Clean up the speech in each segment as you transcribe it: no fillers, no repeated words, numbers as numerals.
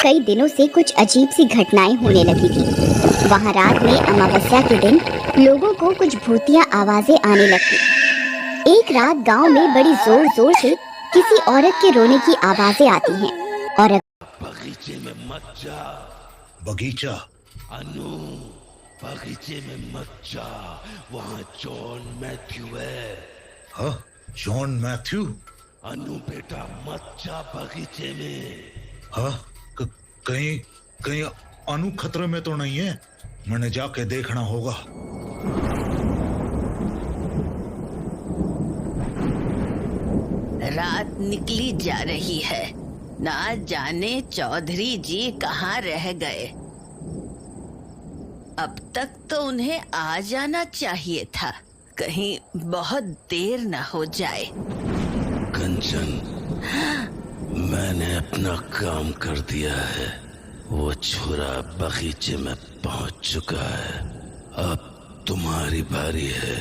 कई दिनों से कुछ अजीब सी घटनाएं होने लगी थी। वहाँ रात में अमावस्या के दिन लोगों को कुछ भूतिया आवाजें आने लगती। एक रात गांव में बड़ी जोर जोर से किसी औरत के रोने की आवाजें आती हैं। औरत बगीचे में मत जा। बगीचा? अनु, बगीचे में मत जा, वहाँ जॉन मैथ्यू है। हाँ, जॉन मैथ्यू? अनु बेटा मत जा बगीचे में। हाँ, कहीं कहीं अनु खतरे में तो नहीं है? मैंने जाके देखना होगा। रात निकली जा रही है, ना जाने चौधरी जी कहाँ रह गए। अब तक तो उन्हें आ जाना चाहिए था, कहीं बहुत देर न हो जाए। कंचन, मैंने अपना काम कर दिया है। वो छोरा बगीचे में पहुंच चुका है। अब तुम्हारी बारी है।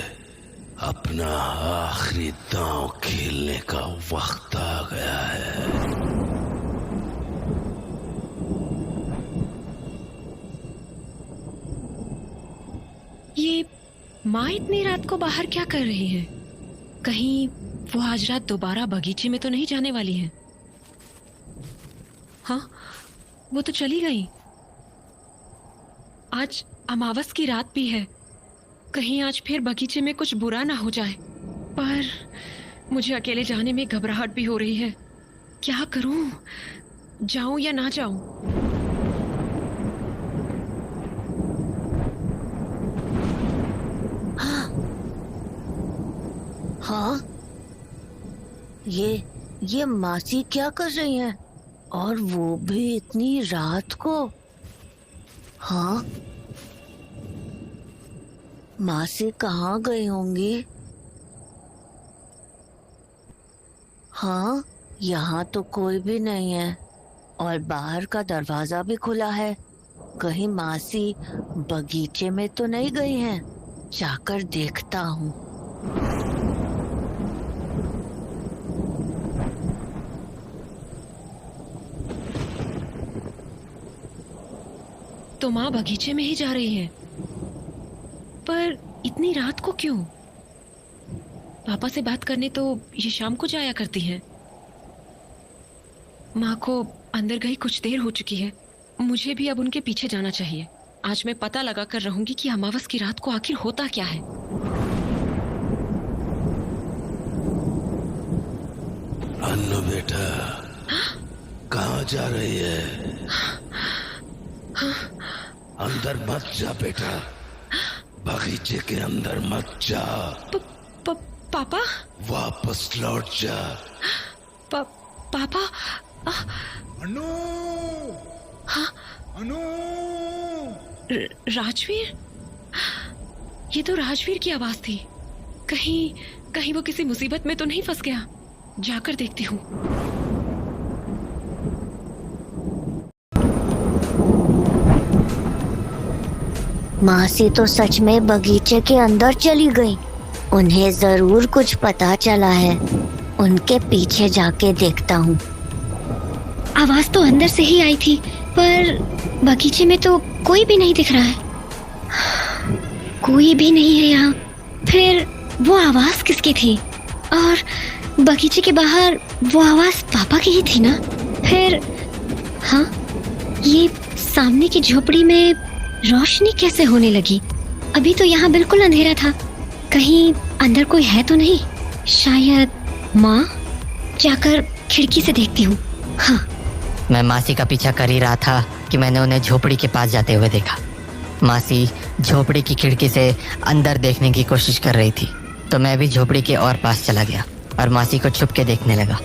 अपना आखिरी दांव खेलने का वक्त आ गया है। ये माँ इतनी रात को बाहर क्या कर रही है? कहीं वो आज रात दोबारा बगीचे में तो नहीं जाने वाली है? हाँ, वो तो चली गई। आज अमावस की रात भी है, कहीं आज फिर बगीचे में कुछ बुरा ना हो जाए। पर मुझे अकेले जाने में घबराहट भी हो रही है। क्या करूं? जाऊं या ना जाऊं? हाँ, ये मासी क्या कर रही हैं? और वो भी इतनी रात को? हाँ, मासी कहाँ गई होंगी? हाँ, यहाँ तो कोई भी नहीं है और बाहर का दरवाजा भी खुला है। कहीं मासी बगीचे में तो नहीं गई हैं? जाकर देखता हूँ। तो माँ बगीचे में ही जा रही है, पर इतनी रात को क्यों? पापा से बात करने तो ये शाम को जाया करती है। माँ को अंदर गई कुछ देर हो चुकी है। मुझे भी अब उनके पीछे जाना चाहिए। आज मैं पता लगा कर रहूंगी कि अमावस की रात को आखिर होता क्या है। अन्नू बेटा, कहाँ जा रही है? अंदर मत जा बेटा, बगीचे के अंदर मत जा। पापा? वापस लौट जा। पापा? अनु! हाँ? अनु! राजवीर? ये तो राजवीर की आवाज थी। कहीं वो किसी मुसीबत में तो नहीं फंस गया? जाकर देखती हूँ। मासी तो सच में बगीचे के अंदर चली गई। उन्हें जरूर कुछ पता चला है। उनके पीछे जाके देखता हूँ। आवाज तो अंदर से ही आई थी, पर बगीचे में तो कोई भी नहीं दिख रहा है। कोई भी नहीं है यहाँ। फिर वो आवाज किसकी थी? और बगीचे के बाहर वो आवाज पापा की ही थी ना? फिर हाँ, ये सामने की झोपड़ी में रोशनी कैसे होने लगी? अभी तो यहाँ बिल्कुल अंधेरा था। कहीं अंदर कोई है तो नहीं? शायद माँ। जाकर खिड़की से देखती हूँ। हाँ, मैं मासी का पीछा कर ही रहा था कि मैंने उन्हें झोपड़ी के पास जाते हुए देखा। मासी झोपड़ी की खिड़की से अंदर देखने की कोशिश कर रही थी, तो मैं भी झोपड़ी के और पास चला गया और मासी को छुप के देखने लगा।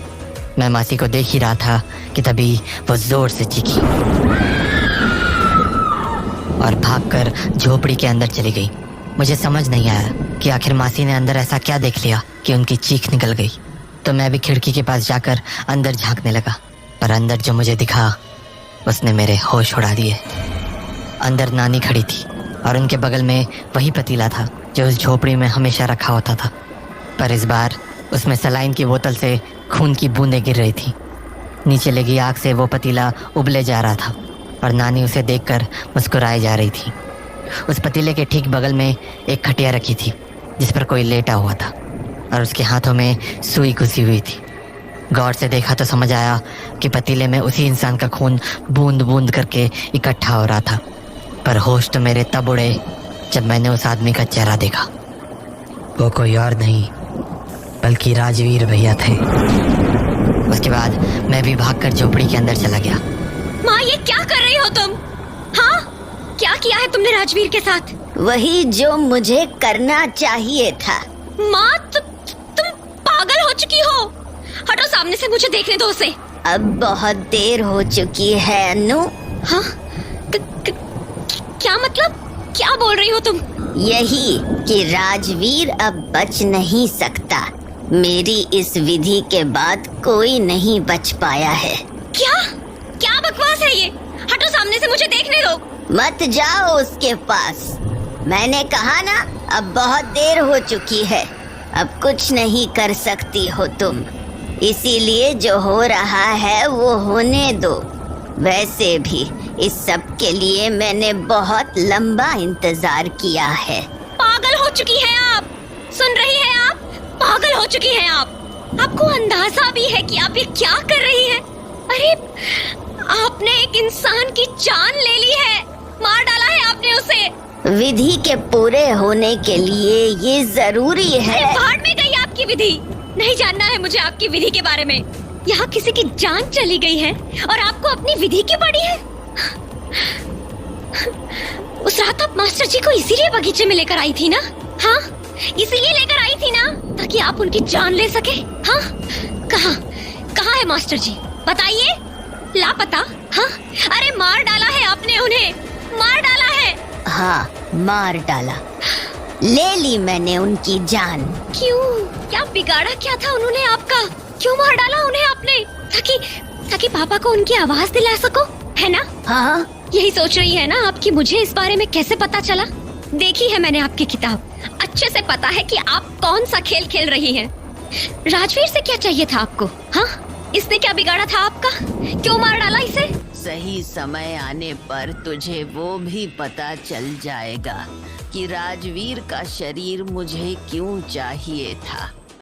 मैं मासी को देख ही रहा था कि तभी वो जोर से चीखी और भागकर झोपड़ी के अंदर चली गई। मुझे समझ नहीं आया कि आखिर मासी ने अंदर ऐसा क्या देख लिया कि उनकी चीख निकल गई। तो मैं भी खिड़की के पास जाकर अंदर झांकने लगा, पर अंदर जो मुझे दिखा उसने मेरे होश उड़ा दिए। अंदर नानी खड़ी थी और उनके बगल में वही पतीला था जो उस झोपड़ी में हमेशा रखा होता था, पर इस बार उसमें सलाइन की बोतल से खून की बूंदें गिर रही थी। नीचे लगी आग से वो पतीला उबले जा रहा था और नानी उसे देखकर मुस्कुराई जा रही थी। उस पतीले के ठीक बगल में एक खटिया रखी थी जिस पर कोई लेटा हुआ था और उसके हाथों में सुई घुसी हुई थी। गौर से देखा तो समझ आया कि पतीले में उसी इंसान का खून बूंद बूंद करके इकट्ठा हो रहा था। पर होश तो मेरे तब उड़े जब मैंने उस आदमी का चेहरा देखा। वो कोई और नहीं बल्कि राजवीर भैया थे। उसके बाद मैं भी भागकर झोपड़ी के अंदर चला गया। माँ, ये क्या कर रही हो तुम? हाँ, क्या किया है तुमने राजवीर के साथ? वही जो मुझे करना चाहिए था। माँ, तुम पागल हो चुकी हो। हटो सामने से, मुझे देखने दो उसे। अब बहुत देर हो चुकी है अनु। हाँ? क्या मतलब? क्या बोल रही हो तुम? यही कि राजवीर अब बच नहीं सकता। मेरी इस विधि के बाद कोई नहीं बच पाया है। क्या क्या बकवास है ये? हटो सामने से, मुझे देखने दो। मत जाओ उसके पास। मैंने कहा ना, अब बहुत देर हो चुकी है। अब कुछ नहीं कर सकती हो तुम। इसीलिए जो हो रहा है वो होने दो। वैसे भी इस सब के लिए मैंने बहुत लंबा इंतजार किया है। पागल हो चुकी हैं आप। सुन रही हैं आप? पागल हो चुकी हैं आप। आपको अंदाजा भी है कि आप ये क्या कर रही हैं? अरे, आपने एक इंसान की जान ले ली है। मार डाला है आपने उसे। विधि के पूरे होने के लिए ये जरूरी है। भाड़ में गई आपकी विधि। नहीं जानना है मुझे आपकी विधि के बारे में। यहाँ किसी की जान चली गई है और आपको अपनी विधि की पड़ी है। उस रात आप मास्टर जी को इसीलिए बगीचे में लेकर आई थी ना? हाँ, इसीलिए लेकर आई थी ना, ताकि आप उनकी जान ले सके। हाँ, कहाँ है मास्टर जी? बताइए। लापता? हाँ, अरे मार डाला है आपने उन्हें, मार डाला है। हाँ, मार डाला। ले ली मैंने उनकी जान। क्यों? क्या बिगाड़ा क्या था उन्होंने आपका? क्यों मार डाला उन्हें आपने? ताकि पापा को उनकी आवाज दिला सको, है ना? हाँ, यही सोच रही है ना आपकी मुझे इस बारे में कैसे पता चला? देखी है मैंने आपकी किताब। अच्छे से पता है कि आप कौन सा खेल खेल रही हैं। राजवीर से क्या चाहिए था आपको? हाँ, इसने क्या बिगाड़ा था आपका? क्यों मार डाला इसे? सही समय आने पर तुझे वो भी पता चल जाएगा कि राजवीर का शरीर मुझे क्यों चाहिए था।